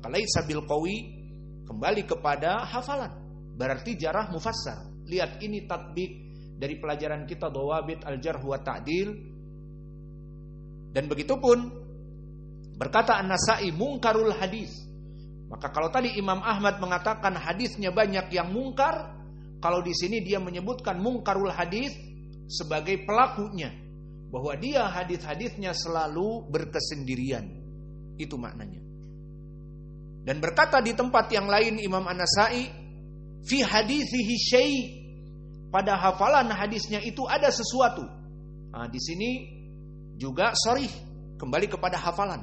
Maka laisa bil qawi kembali kepada hafalan. Berarti jarah mufassar. Lihat ini tatbik dari pelajaran kita Dawabit al-Jarh wa Ta'dil. Dan begitupun berkata An-Nasa'i mungkarul hadis. Maka kalau tadi Imam Ahmad mengatakan hadisnya banyak yang mungkar, kalau di sini dia menyebutkan mungkarul hadis sebagai pelakunya, bahwa dia hadis-hadisnya selalu berkesendirian. Itu maknanya. Dan berkata di tempat yang lain Imam An-Nasa'i, fi hadithihi syai', pada hafalan hadisnya itu ada sesuatu. Nah, di sini juga sharih kembali kepada hafalan.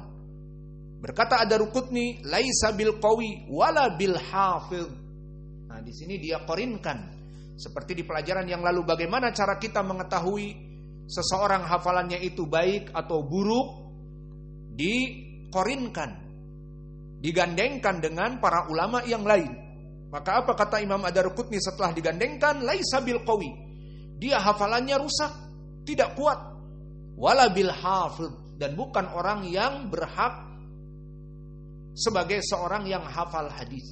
Berkata Ad-Daruqutni, laisa bil qawi wala bil hafidh. Nah, di sini dia korinkan seperti di pelajaran yang lalu, bagaimana cara kita mengetahui seseorang hafalannya itu baik atau buruk, dikorinkan, digandengkan dengan para ulama yang lain. Maka apa kata Imam Ad-Daruqutni setelah digandengkan? Laisa bil qawi, dia hafalannya rusak, tidak kuat. Wala bil hafidh, dan bukan orang yang berhak sebagai seorang yang hafal hadis,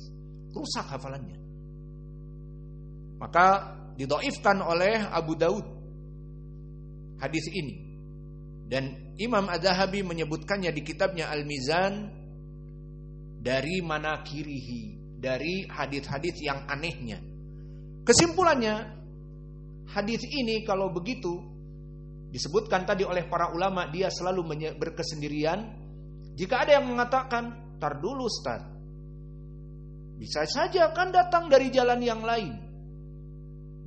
rusak hafalannya. Maka didhaifkan oleh Abu Daud hadis ini. Dan Imam Az-Zahabi menyebutkannya di kitabnya Al-Mizan dari manakirihi, dari hadis-hadis yang anehnya. Kesimpulannya, hadis ini kalau begitu disebutkan tadi oleh para ulama, dia selalu berkesendirian. Jika ada yang mengatakan, tar dulu Ustaz, bisa saja kan datang dari jalan yang lain,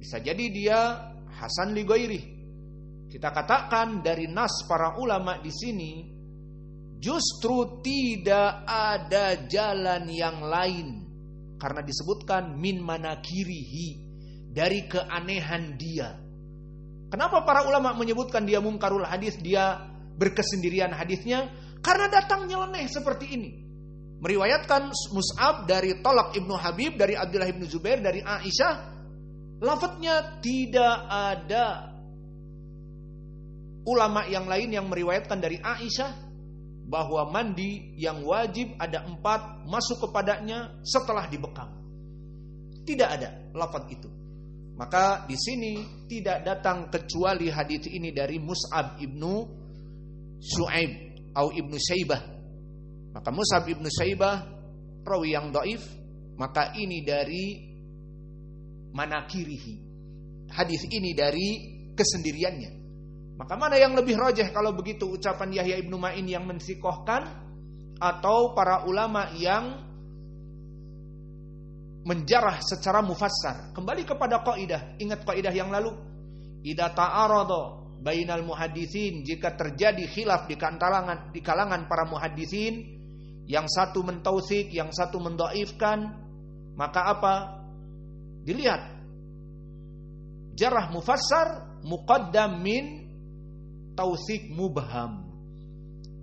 bisa jadi dia Hasan li ghairi. Kita katakan dari nas para ulama di sini justru tidak ada jalan yang lain, karena disebutkan min manakirihi, dari keanehan dia. Kenapa para ulama menyebutkan dia mungkarul hadis, dia berkesendirian hadisnya? Karena datang nyeleneh seperti ini. Meriwayatkan Mus'ab dari Talaq ibnu Habib, dari Abdullah ibnu Zubair, dari Aisyah, lafadznya tidak ada ulama yang lain yang meriwayatkan dari Aisyah bahwa mandi yang wajib ada 4 masuk kepadanya setelah dibekam. Tidak ada lafadz itu. Maka di sini tidak datang kecuali hadits ini dari Mus'ab ibnu Shu'aib atau ibnu Syaibah. Maka Mus'ab ibnu Syaibah rawi yang dhaif, maka ini dari manakirihi, hadis ini dari kesendiriannya. Maka mana yang lebih rajih kalau begitu, ucapan Yahya ibnu Ma'in yang mensikohkan, atau para ulama yang menjarah secara mufassar? Kembali kepada kaidah, ingat kaidah yang lalu, idza ta'arada bainal muhaddisin, jika terjadi khilaf di kalangan para muhaddisin, yang satu mentausik, yang satu mendhaifkan, maka apa? Dilihat jarah mufassar muqaddam min tausik mubham.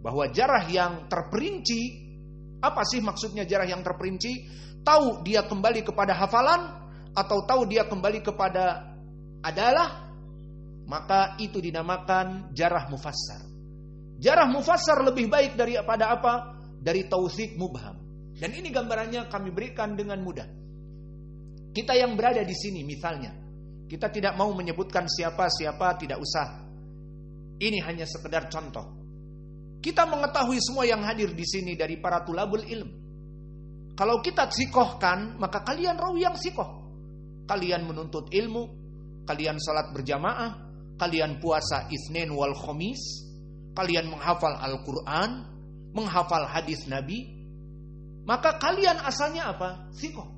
Bahwa jarah yang terperinci, apa sih maksudnya jarah yang terperinci? Tahu dia kembali kepada hafalan atau tahu dia kembali kepada adalah, maka itu dinamakan jarah mufassar. Jarah mufassar lebih baik daripada apa? Dari tausik mubham. Dan ini gambarannya kami berikan dengan mudah. Kita yang berada di sini misalnya, kita tidak mau menyebutkan siapa-siapa, tidak usah. Ini hanya sekedar contoh. Kita mengetahui semua yang hadir di sini dari para tulabul ilm. Kalau kita sikohkan, maka kalian rawi yang sikoh. Kalian menuntut ilmu, kalian salat berjamaah, kalian puasa Isnin wal Khamis, kalian menghafal Al-Quran, menghafal hadis Nabi, maka kalian asalnya apa? Sikoh.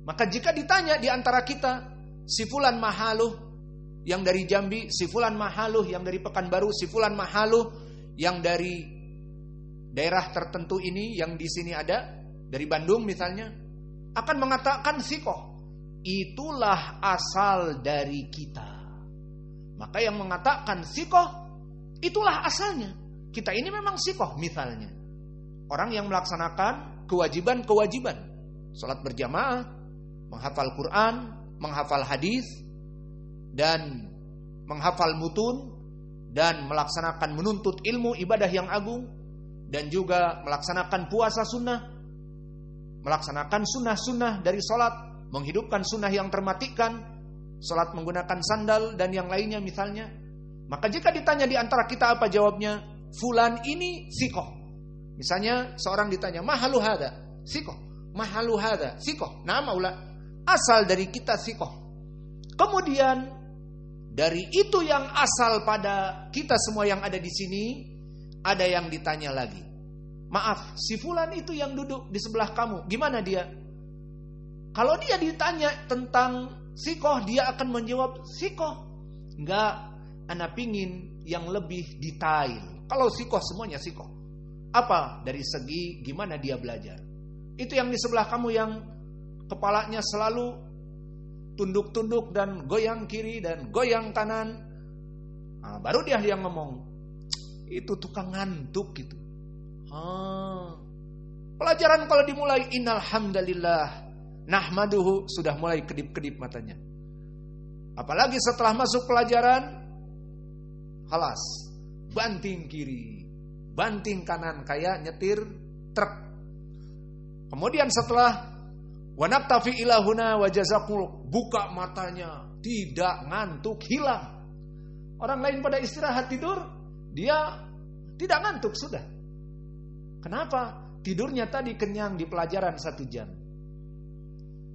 Maka jika ditanya di antara kita, si fulan mahaluh yang dari Jambi, si fulan mahaluh yang dari Pekanbaru, si fulan mahaluh yang dari daerah tertentu ini, yang di sini ada, dari Bandung misalnya, akan mengatakan sikoh. Itulah asal dari kita. Maka yang mengatakan sikoh, itulah asalnya. Kita ini memang sikoh misalnya. Orang yang melaksanakan kewajiban-kewajiban. Salat berjamaah, menghafal Quran, menghafal hadis, dan menghafal mutun, dan melaksanakan menuntut ilmu ibadah yang agung, dan juga melaksanakan puasa sunnah. melaksanakan sunnah-sunnah dari sholat, menghidupkan sunnah yang termatikan, sholat menggunakan sandal dan yang lainnya misalnya. Maka jika ditanya di antara kita apa jawabnya? Fulan ini sikoh. Misalnya seorang ditanya, mahalu hada? Sikoh. Mahalu hada? Sikoh. Nama ulah. Asal dari kita sikoh. Kemudian dari itu yang asal pada kita semua yang ada di sini, ada yang ditanya lagi. Maaf, si fulan itu yang duduk di sebelah kamu, gimana dia? Kalau dia ditanya tentang sikoh, dia akan menjawab sikoh. Enggak, ana pingin yang lebih detail. Kalau sikoh semuanya sikoh. Apa? Dari segi gimana dia belajar. Itu yang di sebelah kamu yang kepalanya selalu tunduk-tunduk dan goyang kiri dan goyang kanan. Nah, baru dia yang ngomong, itu tukang ngantuk gitu. Pelajaran kalau dimulai innal hamdalillah nahmaduhu, sudah mulai kedip-kedip matanya. Apalagi setelah masuk pelajaran, halas, banting kiri, banting kanan kayak nyetir truk. Kemudian setelah wanaktafi ilahuna wajazakul, buka matanya, tidak ngantuk, hilang. Orang lain pada istirahat tidur, dia tidak ngantuk sudah. Kenapa? Tidurnya tadi kenyang di pelajaran 1 jam.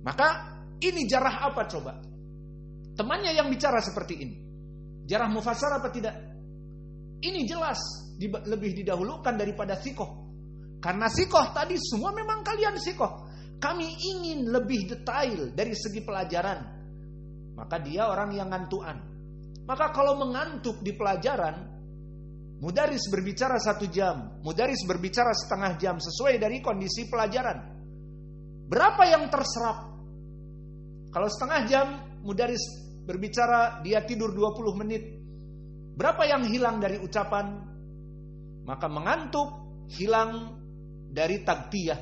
Maka ini jarah apa coba? Temannya yang bicara seperti ini. Jarah mufassar apa tidak? Ini jelas lebih didahulukan daripada sikoh. Karena sikoh tadi semua memang kalian sikoh. Kami ingin lebih detail dari segi pelajaran. Maka dia orang yang ngantuan. Maka kalau mengantuk di pelajaran, mudaris berbicara 1 jam, mudaris berbicara setengah jam sesuai dari kondisi pelajaran. Berapa yang terserap? Kalau setengah jam mudaris berbicara, dia tidur 20 menit. Berapa yang hilang dari ucapan? Maka mengantuk, hilang dari tagtiyah.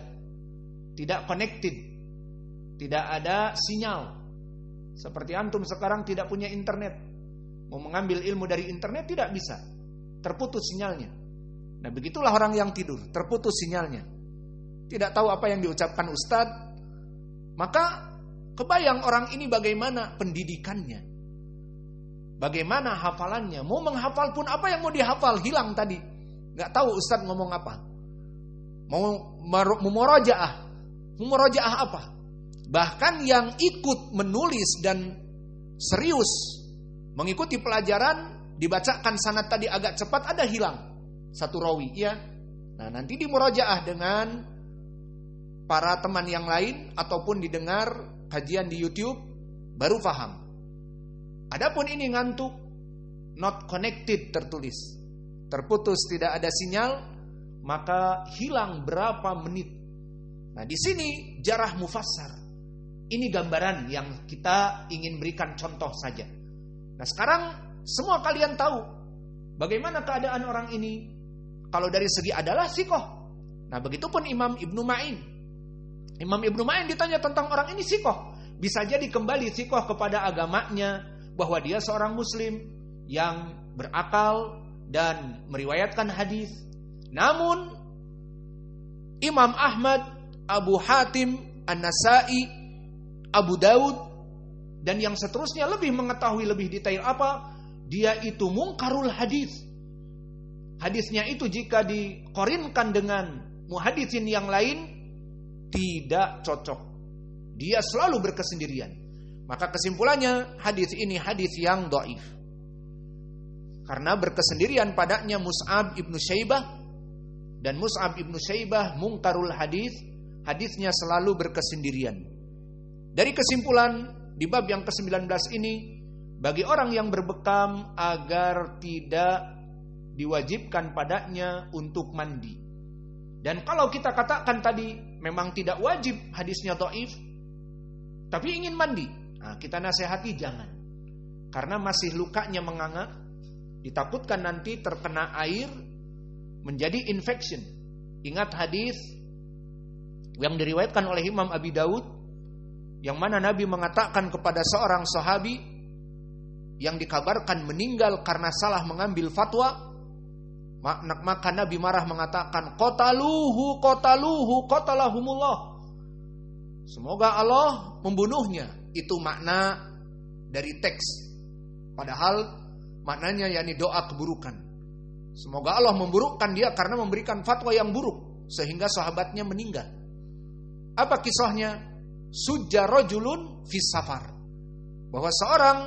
Tidak connected. Tidak ada sinyal. Seperti antum sekarang tidak punya internet. Mau mengambil ilmu dari internet tidak bisa. Terputus sinyalnya. Nah begitulah orang yang tidur, terputus sinyalnya. Tidak tahu apa yang diucapkan ustadz. Maka kebayang orang ini bagaimana pendidikannya, bagaimana hafalannya. Mau menghafal pun apa yang mau dihafal hilang tadi. Gak tahu ustadz ngomong apa. Mau murojaah apa. Bahkan yang ikut menulis dan serius mengikuti pelajaran, dibacakan sanad tadi agak cepat, ada hilang 1 rawi ya. Nah nanti di murojaah dengan para teman yang lain ataupun didengar kajian di YouTube baru paham. Adapun ini ngantuk, not connected tertulis, terputus, tidak ada sinyal, maka hilang berapa menit. Nah di sini jarah mufassar. Ini gambaran yang kita ingin berikan contoh saja. Nah sekarang semua kalian tahu bagaimana keadaan orang ini. Kalau dari segi adalah sikoh. Nah begitupun Imam Ibnu Ma'in. Imam Ibnu Ma'in ditanya tentang orang ini sikoh. Bisa jadi kembali sikoh kepada agamanya, bahwa dia seorang muslim yang berakal dan meriwayatkan hadis. Namun Imam Ahmad, Abu Hatim, An-Nasai, Abu Daud dan yang seterusnya lebih mengetahui lebih detail apa? Dia itu mungkarul hadis. Hadisnya itu jika dikorinkan dengan muhaditsin yang lain tidak cocok. Dia selalu berkesendirian. Maka kesimpulannya hadis ini hadis yang dhaif. Karena berkesendirian padanya Mus'ab ibnu Syaibah, dan Mus'ab ibnu Syaibah mungkarul hadis, hadisnya selalu berkesendirian. Dari kesimpulan di bab yang ke-19 ini, bagi orang yang berbekam agar tidak diwajibkan padanya untuk mandi. Dan kalau kita katakan tadi memang tidak wajib, hadisnya dhaif, tapi ingin mandi, nah, kita nasihati jangan. Karena masih lukanya menganga, ditakutkan nanti terkena air menjadi infection. Ingat hadis yang diriwayatkan oleh Imam Abi Daud, yang mana Nabi mengatakan kepada seorang sahabi yang dikabarkan meninggal karena salah mengambil fatwa, maka Nabi marah mengatakan, qatalahumullah. Semoga Allah membunuhnya. Itu makna dari teks. Padahal maknanya yakni doa keburukan. Semoga Allah memburukkan dia karena memberikan fatwa yang buruk sehingga sahabatnya meninggal. Apa kisahnya? Sujja rajulun fis safar. Bahwa seorang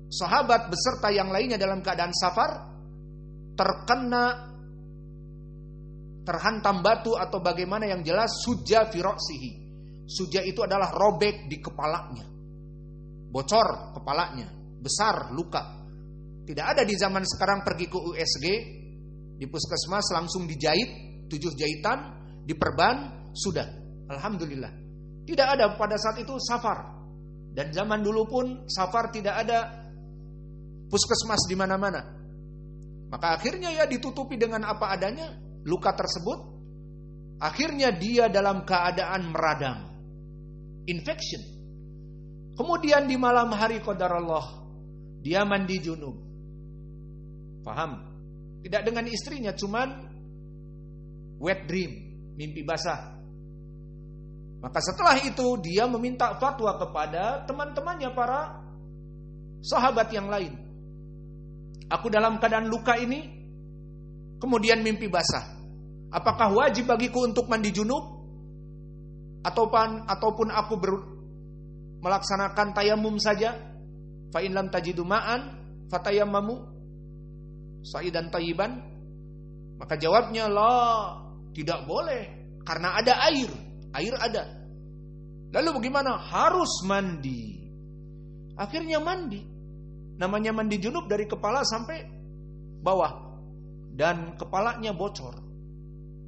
sahabat beserta yang lainnya dalam keadaan safar terhantam batu atau bagaimana yang jelas sujja fi ra'sihi. Sujja itu adalah robek di kepalanya. Bocor kepalanya, besar luka. Tidak ada di zaman sekarang pergi ke USG, di puskesmas langsung dijahit, 7 jahitan, diperban, sudah. Alhamdulillah. Tidak ada pada saat itu safar. Dan zaman dulu pun safar tidak ada puskesmas di mana-mana. Maka akhirnya ya ditutupi dengan apa adanya luka tersebut. Akhirnya dia dalam keadaan meradang, infection. Kemudian di malam hari qadarullah dia mandi junub. Paham? Tidak dengan istrinya, cuman wet dream, mimpi basah. Maka setelah itu dia meminta fatwa kepada teman-temannya para sahabat yang lain. Aku dalam keadaan luka ini, kemudian mimpi basah. Apakah wajib bagiku untuk mandi junub? Ataupun aku melaksanakan tayamum saja? Fa in lam tajidu ma'an fatayammamu sa'idan tayyiban. Maka jawabnya la, tidak boleh karena ada air. Air ada. Lalu bagaimana? Harus mandi. Akhirnya mandi. Namanya mandi junub dari kepala sampai bawah. Dan kepalanya bocor.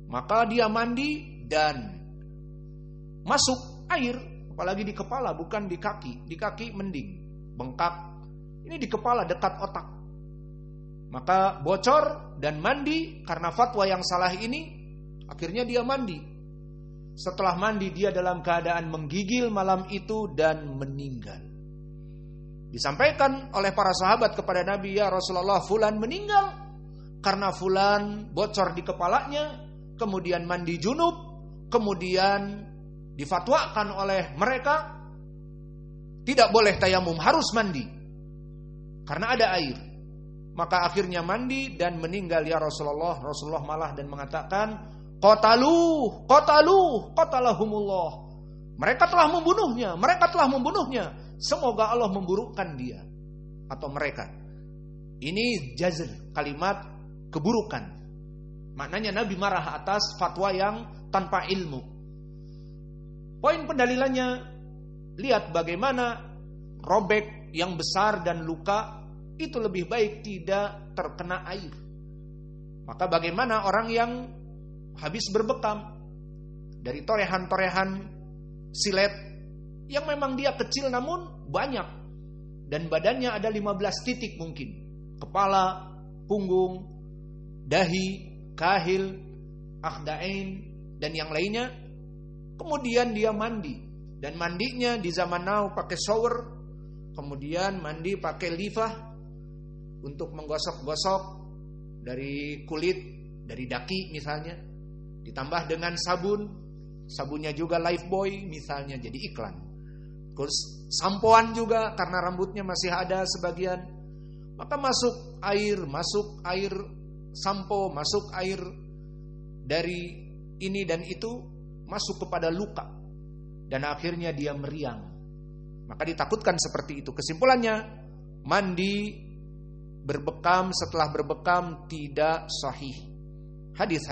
Maka dia mandi dan masuk air. Apalagi di kepala, bukan di kaki. Di kaki mending, bengkak. Ini di kepala dekat otak. Maka bocor dan mandi. Karena fatwa yang salah ini, akhirnya dia mandi. Setelah mandi dia dalam keadaan menggigil malam itu dan meninggal. Disampaikan oleh para sahabat kepada Nabi, ya Rasulullah, fulan meninggal karena fulan bocor di kepalanya, kemudian mandi junub, kemudian difatwakan oleh mereka tidak boleh tayamum, harus mandi karena ada air. Maka akhirnya mandi dan meninggal ya Rasulullah. Rasulullah malah dan mengatakan, qatalahumullah. Mereka telah membunuhnya. Semoga Allah memburukkan dia atau mereka. Ini jazr, kalimat keburukan. Maknanya Nabi marah atas fatwa yang tanpa ilmu. Poin pendalilannya, lihat bagaimana robek yang besar dan luka itu lebih baik tidak terkena air. Maka bagaimana orang yang habis berbekam dari torehan-torehan silet yang memang dia kecil namun banyak dan badannya ada 15 titik mungkin, kepala, punggung, dahi, kahil, akhdain dan yang lainnya. Kemudian dia mandi dan mandinya di zaman now pakai shower, kemudian mandi pakai lifah untuk menggosok-gosok dari kulit, dari daki misalnya, ditambah dengan sabunnya juga Lifebuoy misalnya, jadi iklan. Terus sampoan juga karena rambutnya masih ada sebagian. Maka masuk air sampo, masuk air dari ini dan itu, masuk kepada luka dan akhirnya dia meriang. Maka ditakutkan seperti itu. Kesimpulannya, mandi berbekam setelah berbekam tidak sahih. Hadis